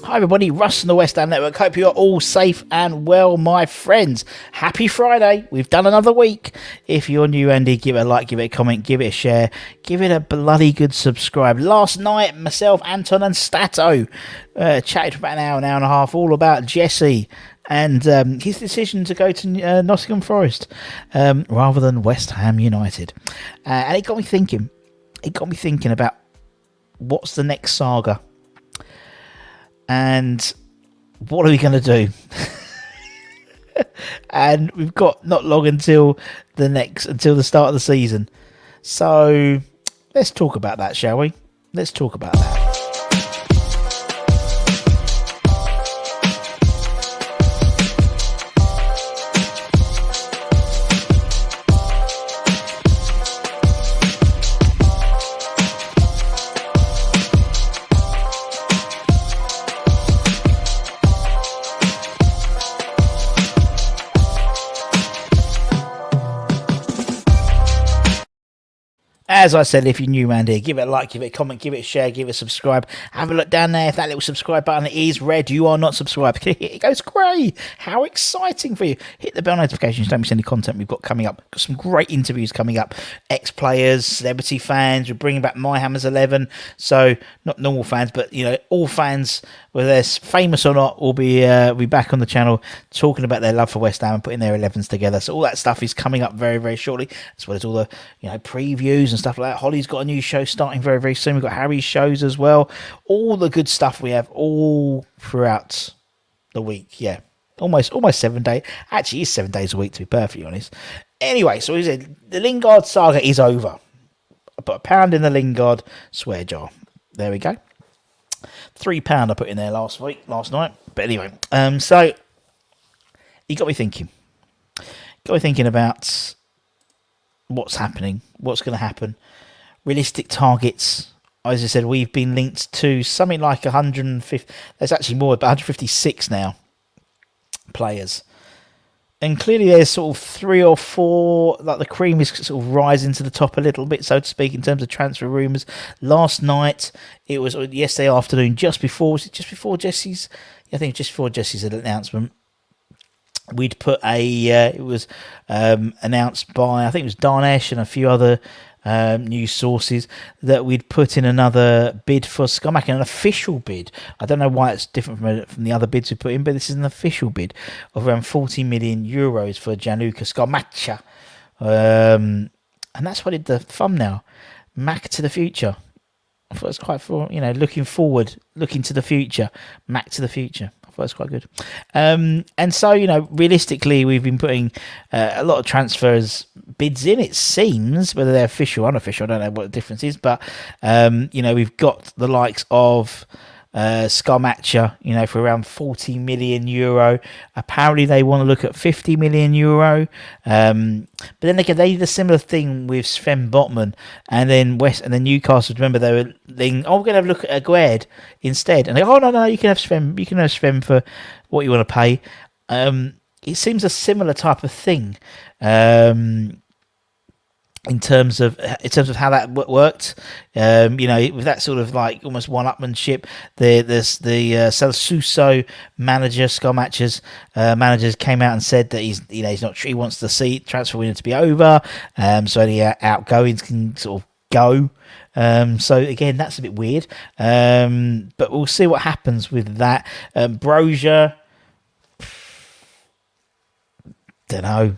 Hi everybody, Russ from the West Ham Network. Hope you are all safe and well, my friends. Happy Friday. We've done another week. If you're new, Andy, give it a like, give it a comment, give it a share, give it a bloody good subscribe. Last night, myself, Anton and Stato chatted for about an hour and a half, all about Jesse and his decision to go to Nottingham Forest rather than West Ham United. And it got me thinking. It got me thinking about what's the next saga. And what are we going to do? And we've got not long until the start of the season. So let's talk about that, shall we? Let's talk about that. As I said, if you're new around here, give it a like, give it a comment, give it a share, give it a subscribe. Have a look down there. If that little subscribe button is red, you are not subscribed. It goes grey. How exciting for you. Hit the bell notifications. Don't miss any content we've got coming up. Got some great interviews coming up. Ex-players, celebrity fans. We're bringing back My Hammers 11. So, not normal fans, but, all fans, whether they're famous or not, will be back on the channel talking about their love for West Ham and putting their 11s together. So, all that stuff is coming up very, very shortly, as well as all the, previews and stuff like that. Holly's got a new show starting very, very soon. We've got Harry's shows as well. All the good stuff we have all throughout the week. Yeah, almost 7 days. Actually, it's 7 days a week, to be perfectly honest. Anyway, so we said the Lingard saga is over. I put £1 in the Lingard swear jar. There we go. £3 I put in there last night. But anyway, so you got me thinking. Got me thinking about what's happening, what's going to happen. Realistic targets. As I said, we've been linked to something like 150. There's actually more, but 156 now players. And clearly there's sort of 3 or 4, like the cream is sort of rising to the top a little bit, so to speak, in terms of transfer rumours. Last night, it was yesterday afternoon, just before Jesse's announcement. We'd put it was announced by, I think it was Darnesh and a few other news sources, that we'd put in another bid for Scamacca, an official bid. I don't know why it's different from the other bids we put in, but this is an official bid of around 40 million euros for Gianluca Scamacca. And that's what I did the thumbnail. Mac to the future. I thought it was quite looking forward, looking to the future. Mac to the future. That's quite good. And so, realistically, we've been putting a lot of transfers bids in, it seems, whether they're official or unofficial. I don't know what the difference is, but, we've got the likes of Scamacca, for around 40 million euro. Apparently, they want to look at 50 million euro. But then again, they did a similar thing with Sven Botman, and then Newcastle. Remember, they were thinking, we're going to have a look at Aguerd instead, and they go, no, you can have Sven. You can have Sven for what you want to pay. It seems a similar type of thing. In terms of how that worked, with that sort of like almost one-upmanship, the Celsuso manager, Scamacca's managers came out and said that he's not sure, he wants to see transfer window to be over, so any outgoings can sort of go. So again, that's a bit weird, but we'll see what happens with that. Brozier, don't know.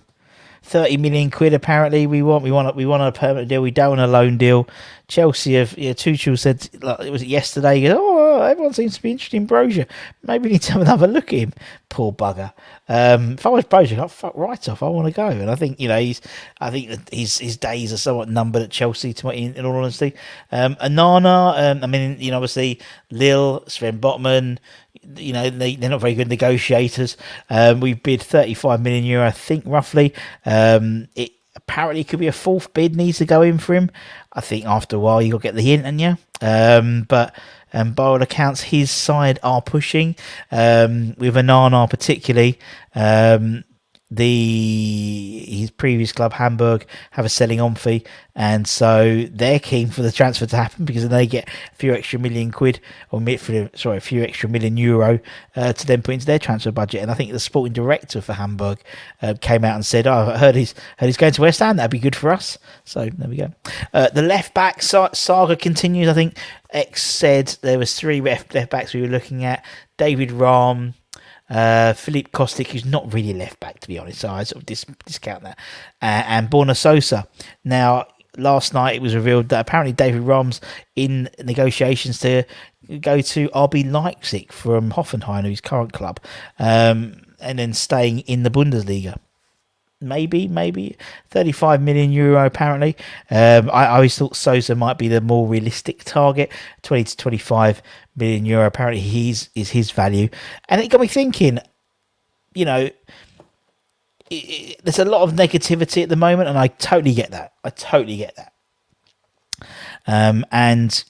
30 million quid apparently we want a permanent deal. We don't want a loan deal. Chelsea have, Tuchel said, like, it was yesterday, he goes, everyone seems to be interested in Brozier. Maybe we need to have another look at him. Poor bugger. If I was Brozier, I'd fuck right off. I want to go. And I think, I think that his days are somewhat numbered at Chelsea, in all honesty. Anana, obviously Lille, Sven Botman, they're not very good negotiators. We bid 35 million euro, I think, roughly. It apparently could be a fourth bid needs to go in for him. I think after a while you'll get the hint, and but by all accounts his side are pushing, with Anana particularly. his previous club Hamburg have a selling on fee, and so they're keen for the transfer to happen because then they get a few extra million quid a few extra million euro to then put into their transfer budget. And I think the sporting director for Hamburg came out and said, "Oh, I heard he's going to West Ham. That'd be good for us." So there we go. The left back saga continues. I think X said there was 3 left backs we were looking at: David Rahm, Philippe Kostic, who's not really left back to be honest, so I sort of discount that, and Borna Sosa. Now, last night it was revealed that apparently David Rahm's in negotiations to go to RB Leipzig from Hoffenheim, his current club, and then staying in the Bundesliga. Maybe 35 million euro apparently. I always thought Sosa might be the more realistic target. 20 to 25 million euro apparently is his value, and it got me thinking, there's a lot of negativity at the moment, and I totally get that. And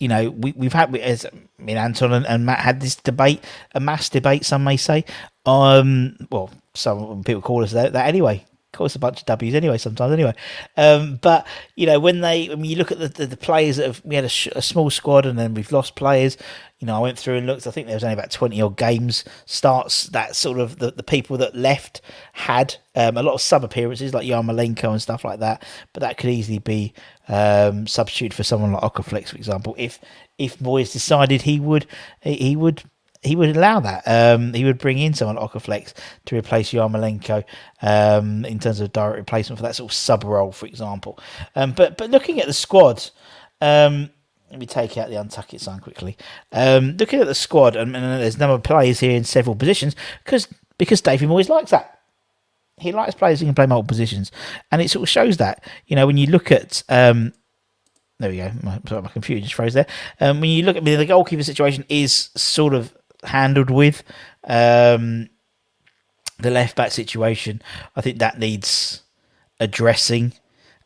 we've had, as me and Anton and Matt had this debate, a mass debate, some may say. Well, some people call us that anyway. Call us a bunch of W's anyway. Sometimes anyway. But when you look at the players that we had a small squad, and then we've lost players. I went through and looked. I think there was only about 20 odd games starts that sort of the people that left had a lot of sub appearances like Yarmolenko and stuff like that. But that could easily be substituted for someone like Okaflex, for example. If Moyes decided he would allow that. He would bring in someone like Okaflex to replace Yarmolenko in terms of direct replacement for that sort of sub role, for example. But looking at the squad, let me take out the untuck it sign quickly. Looking at the squad, and there's a number of players here in several positions because David Moyes likes that. He likes players who can play multiple positions, and it sort of shows that. When you look at there we go. My computer just froze there. When you look at the goalkeeper situation is sort of handled with the left back situation. I think that needs addressing.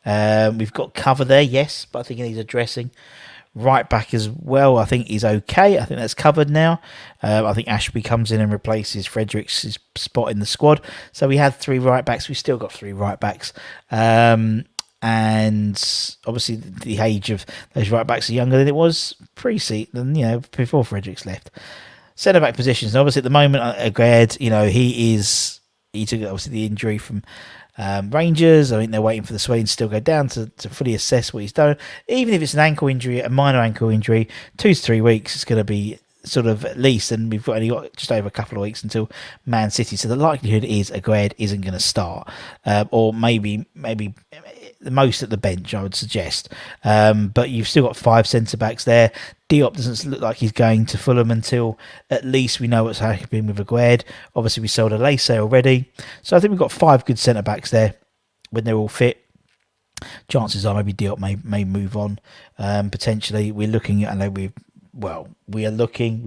We've got cover there, yes, but I think it needs addressing. Right back as well, I think is okay. I think that's covered now. I think Ashby comes in and replaces Fredericks' spot in the squad. So we had 3 right backs. We still got 3 right backs. And obviously the age of those right backs are younger than it was before Fredericks left. Centre back positions. And obviously at the moment, Aguerd, he took obviously the injury from Rangers. I think they're waiting for the Swedes to still go down to fully assess what he's done. Even if it's an ankle injury, a minor ankle injury, 2 to 3 weeks, it's going to be sort of at least, and we've only got just over a couple of weeks until Man City. So the likelihood is Aguerd isn't going to start, or maybe the most at the bench, I would suggest. But you've still got 5 centre backs there. Diop doesn't look like he's going to Fulham until at least we know what's happening with Aguerd. Obviously, we sold Alese already. So I think we've got 5 good centre backs there when they're all fit. Chances are maybe Diop may move on. Potentially, we're looking at, we've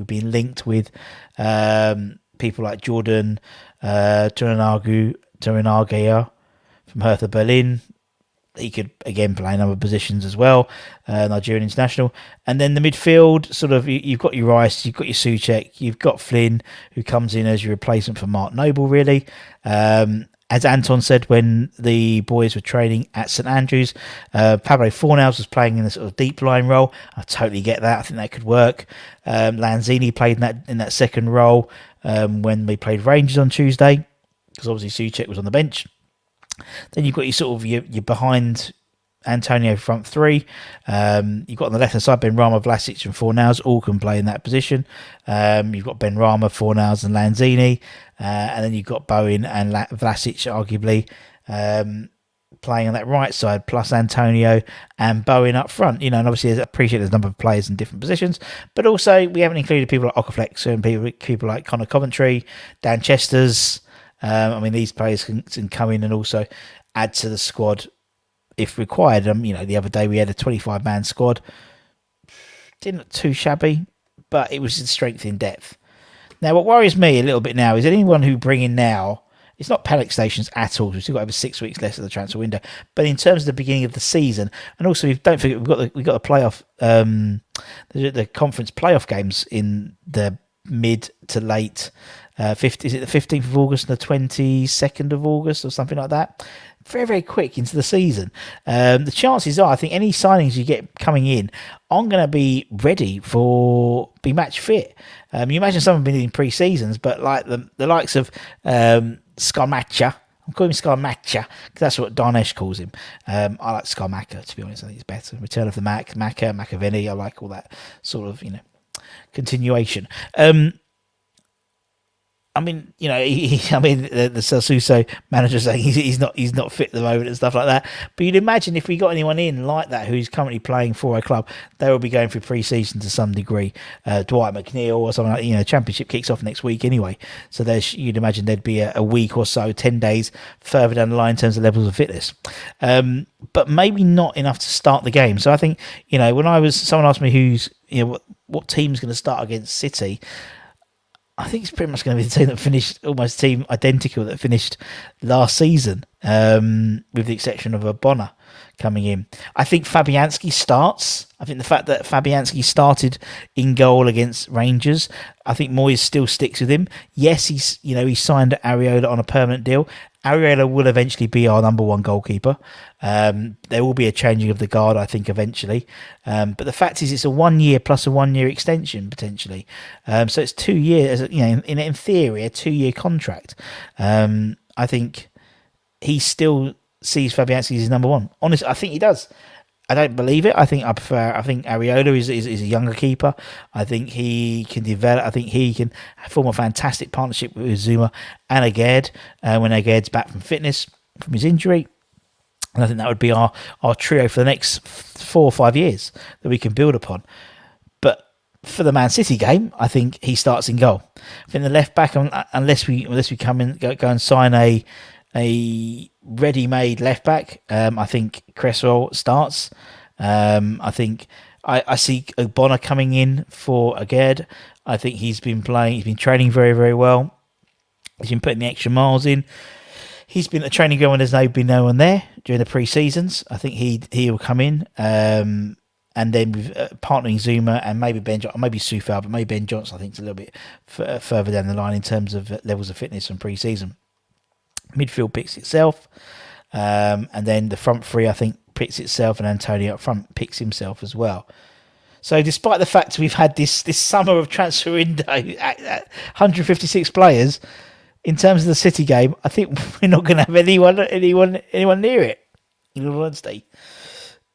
been linked with people like Jordan Turanagaya from Hertha Berlin. He could again play number positions as well, Nigerian international. And then the midfield, sort of, you've got your Rice, you've got your Souček, you've got Flynn, who comes in as your replacement for Mark Noble, really. As Anton said when the boys were training at St Andrews, Pablo Fornals was playing in a sort of deep line role. I totally get that. I think that could work. Lanzini played in that second role when we played Rangers on Tuesday, because obviously Souček was on the bench. Then you've got your behind Antonio front 3. You've got on the left hand side Benrahma, Vlasic, and Fornals all can play in that position. You've got Benrahma, Fornals, and Lanzini, and then you've got Bowen and Vlasic arguably playing on that right side, plus Antonio and Bowen up front. And obviously I appreciate there's a number of players in different positions, but also we haven't included people like Okaflex and people like Connor Coventry, Dan Chesters. These players can come in and also add to the squad if required. The other day we had a 25-man squad. Didn't look too shabby, but it was in strength in depth. Now, what worries me a little bit now is anyone who bring in now, it's not panic stations at all. We've still got over 6 weeks left of the transfer window. But in terms of the beginning of the season, and also don't forget we've got the playoff, the conference playoff games in the mid to late Is it the 15th of August and the 22nd of August or something like that? Very, very quick into the season. The chances are, I think any signings you get coming in aren't going to be ready be match fit. You imagine someone been in pre-seasons, but like the likes of Scamacca. I'm calling him Scamacca because that's what Darnesh calls him. I like Scamacca, to be honest. I think it's better. Return of the Machiavelli. I like all that sort of, continuation. I mean, the Sassuso manager saying he's not fit at the moment and stuff like that. But you'd imagine if we got anyone in like that who's currently playing for a club, they will be going through pre-season to some degree. Dwight McNeil or something like Championship kicks off next week anyway. So you'd imagine there'd be a week or so, 10 days further down the line in terms of levels of fitness. But maybe not enough to start the game. So I think, when someone asked me what team's going to start against City, I think it's pretty much going to be the team that finished almost team identical that finished last season, with the exception of a Bonner coming in. I think Fabianski starts. I think the fact that Fabianski started in goal against Rangers, I think Moyes still sticks with him. Yes, he signed Areola on a permanent deal. Areola will eventually be our number one goalkeeper. There will be a changing of the guard, I think, eventually. But the fact is, it's a 1 year plus a 1 year extension potentially. So it's 2 years. In theory, a 2 year contract. I think he still sees Fabianski as his number one. Honestly, I think he does. I don't believe it. I think Areola is a younger keeper. I think he can develop. I think he can form a fantastic partnership with Zuma and Aged when Aged's back from fitness, from his injury. And I think that would be our trio for the next 4 or 5 years that we can build upon. But for the Man City game, I think he starts in goal. I think the left back, unless we come in, go and sign a ready-made left back, I think Cresswell starts. I think I see Bonner coming in for Aged. I think he's been training very, very well. He's been putting the extra miles in. He's been at the training ground when there's been no one there during the pre-seasons. I think he will come in. And then with partnering Zuma and maybe Ben Johnson, maybe Soufal, but maybe Ben Johnson, I think, is a little bit further down the line in terms of levels of fitness and pre-season. Midfield picks itself, and then the front three, I think, picks itself, and Antonio up front picks himself as well. So despite the fact we've had this summer of transfer window at 156 players, in terms of the City game, I think we're not going to have anyone near it, in all honesty,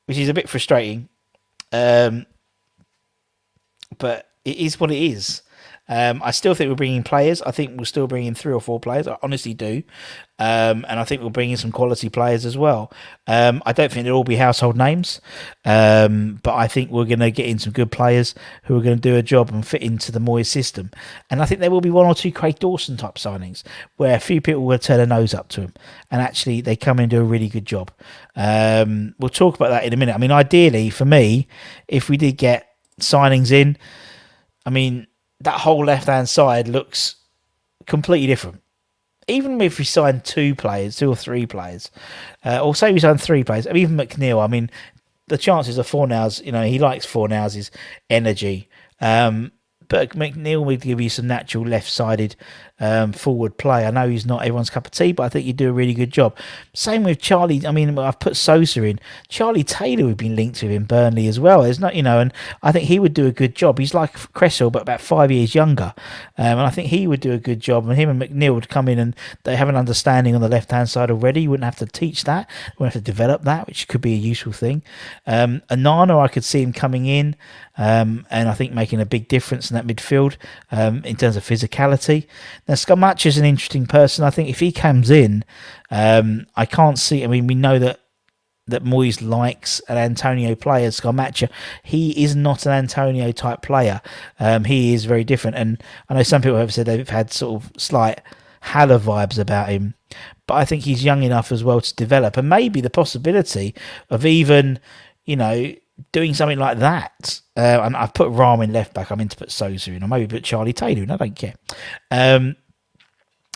which is a bit frustrating. But it is what it is. I still think we're bringing players. I think we'll still bring in 3 or 4 players. I honestly do. And I think we'll bring in some quality players as well. I don't think they'll all be household names. But I think we're going to get in some good players who are going to do a job and fit into the Moyes system. And I think there will be 1 or 2 Craig Dawson type signings where a few people will turn their nose up to him. And actually they come in and do a really good job. We'll talk about that in a minute. I mean, ideally for me, if we did get signings in, I mean, that whole left-hand side looks completely different. Even if we sign 2 or 3 players, or say we sign 3 players, even McNeil, I mean, the chances of Fornals, he likes Fornals' energy. But McNeil will give you some natural left-sided forward play. I know he's not everyone's cup of tea, but I think you do a really good job. Same with Charlie. I mean, I've put Sosa in. Charlie Taylor would be linked to in Burnley as well. There's not, and I think he would do a good job. He's like Cresswell, but about 5 years younger. And I think he would do a good job. And him and McNeil would come in and they have an understanding on the left-hand side already. You wouldn't have to teach that. You wouldn't have to develop that, which could be a useful thing. Anana, I could see him coming in. And I think making a big difference in that midfield in terms of physicality. Now, Scamacca is an interesting person. I think if he comes in, I can't see. I mean, we know that Moyes likes an Antonio player. Scamacca, he is not an Antonio type player. He is very different. And I know some people have said they've had sort of slight Haller vibes about him. But I think he's young enough as well to develop. And maybe the possibility of even, doing something like that. And I've put Rahm in left back. I meant to put Sosa in, or maybe put Charlie Taylor in. I don't care.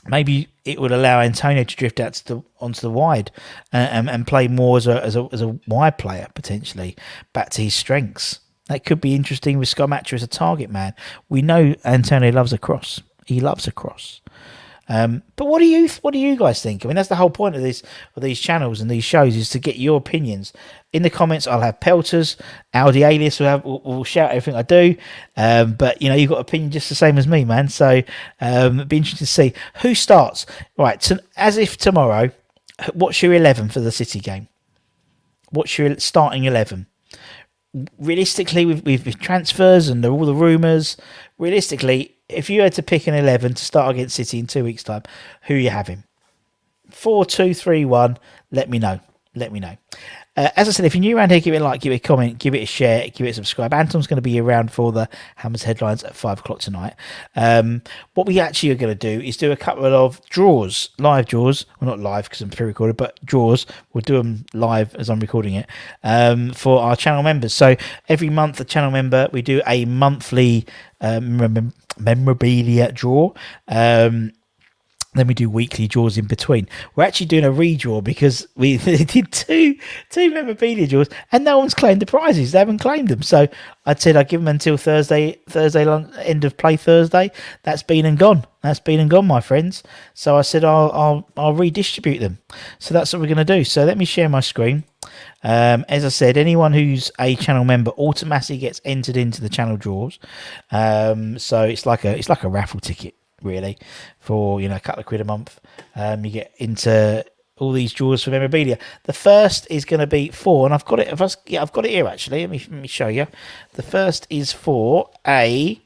Maybe it would allow Antonio to drift out onto the wide and play more as a wide player potentially, back to his strengths. That could be interesting with Scamacca as a target man. We know Antonio loves a cross. He loves a cross. But what do you guys think? I mean, that's the whole point of these channels and these shows, is to get your opinions. In the comments, I'll have pelters. Audi Alias will shout everything I do. But you've got opinion just the same as me, man. So it'd be interesting to see who starts. Right, as if tomorrow. What's your 11 for the City game? What's your starting 11? Realistically, with transfers and all the rumours, realistically, if you had to pick an 11 to start against City in 2 weeks' time, who are you having? 4-2-3-1. Let me know. As I said, if you're new around here, give it a like, give it a comment, give it a share, give it a subscribe. Anton's going to be around for the Hammers headlines at 5 o'clock tonight. What we actually are going to do is do a couple of draws, live draws. Well, not live because I'm pre-recorded, but draws. We'll do them live as I'm recording it for our channel members. So every month, a channel member, we do a monthly memorabilia draw. Then we do weekly draws in between. We're actually doing a redraw because we did two memorabilia draws and no one's claimed the prizes. They haven't claimed them. So I said I'd give them until Thursday end of play Thursday. That's been and gone, my friends. So I said I'll redistribute them. So that's what we're going to do. So let me share my screen. As I said, anyone who's a channel member automatically gets entered into the channel draws. So it's like a raffle ticket, really, for a couple of quid a month. You get into all these draws for memorabilia. The first is going to be for, and I've got it. I've got it here actually. Let me show you. The first is for a.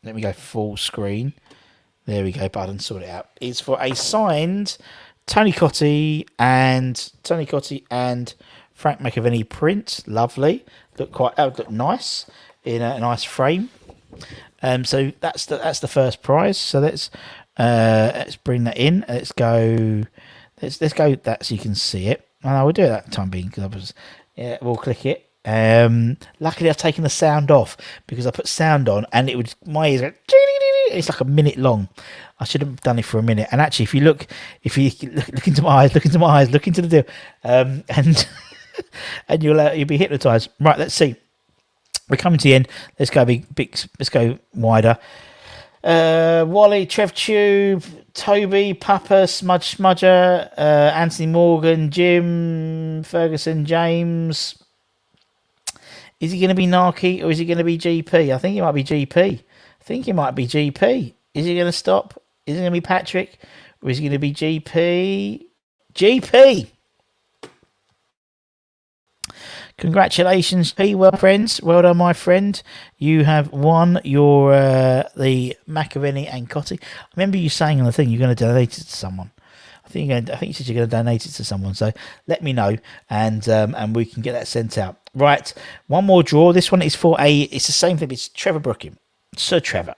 Let me go full screen. There we go. Button, sort it out. It's for a signed Tony Cottee and Frank McAvenny print. Lovely. Look nice in a nice frame. So that's the first prize. So let's bring that in. Let's go that so you can see it. And I will do it that time being because we'll click it. Luckily I've taken the sound off because I put sound on and my ears go. It's like a minute long. I should have done it for a minute. And actually, if you look into my eyes, look into the deal, and and you'll be hypnotised. Right, let's see. We're coming to the end. Let's go big. Let's go wider. Wally, Trev Tube, Toby, Papa, Smudger, Anthony Morgan, Jim, Ferguson, James. Is he going to be Narky or is he going to be GP? I think he might be GP. Is he going to stop? Is it going to be Patrick or is he going to be GP? GP! Congratulations, well, friends. Well done, my friend. You have won your the McAvenny and Cottee. I remember you saying on the thing you're going to donate it to someone. I think you said you're going to donate it to someone. So let me know, and we can get that sent out. Right, one more draw. This one is for it's the same thing. It's Trevor Brooking, Sir Trevor.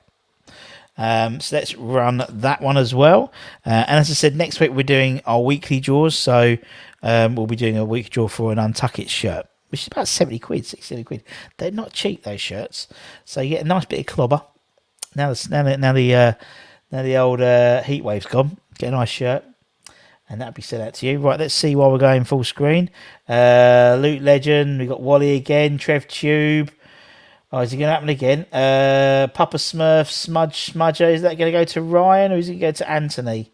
So let's run that one as well. And as I said, next week we're doing our weekly draws. So we'll be doing a week draw for an Untuck It shirt, which is about 70 quid, 60 quid. They're not cheap, those shirts. So you get a nice bit of clobber. Now the old heat wave's gone. Get a nice shirt. And that'll be sent out to you. Right, let's see while we're going full screen. Loot Legend. We've got Wally again. Trev Tube. Oh, is it going to happen again? Papa Smurf. Smudger. Is that going to go to Ryan or is it going to go to Anthony?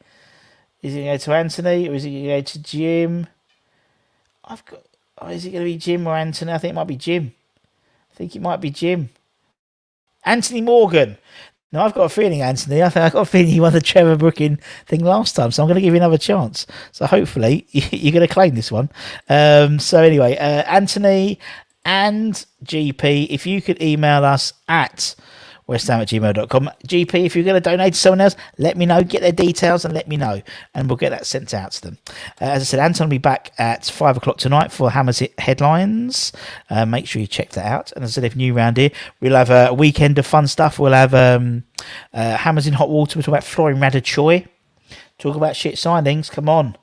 Is it going to go to Anthony or is it going to go to Jim? Is it going to be Jim or Anthony? I think it might be Jim. Anthony Morgan. Now, I've got a feeling, Anthony. I've got a feeling you won the Trevor Brooking thing last time, so I'm going to give you another chance. So hopefully you're going to claim this one. So anyway, Anthony and GP, if you could email us at westham@gmail.com. GP, if you're going to donate to someone else, let me know. Get their details and let me know, and we'll get that sent out to them. As I said, Anton will be back at 5 o'clock tonight for Hammers headlines. Make sure you check that out. And as I said, if you're new around here, we'll have a weekend of fun stuff. We'll have Hammers in Hot Water. We'll talk about Florin Radachoy. Talk about shit signings. Come on.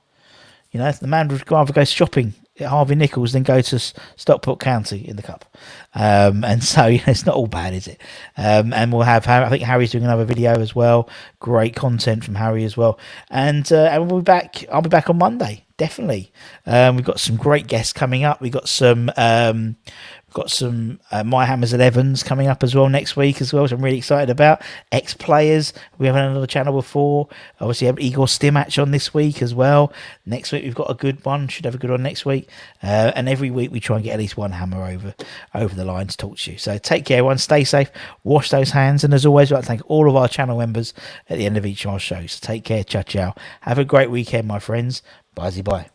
The man would rather go shopping at Harvey Nichols than go to Stockport County in the Cup. And so it's not all bad, is it? And we'll have, I think Harry's doing another video as well. Great content from Harry as well. And we'll be back. I'll be back on Monday, definitely. We've got some great guests coming up. We've got some Got some My Hammers 11s coming up as well next week as well, so I'm really excited about. Ex-players, we haven't had another channel before. Obviously, have Igor Stimac on this week as well. Next week, we've got a good one. Should have a good one next week. And every week, we try and get at least one hammer over the line to talk to you. So take care, everyone. Stay safe. Wash those hands. And as always, I'd like to thank all of our channel members at the end of each of our shows. So take care. Ciao, ciao. Have a great weekend, my friends. Bye-bye.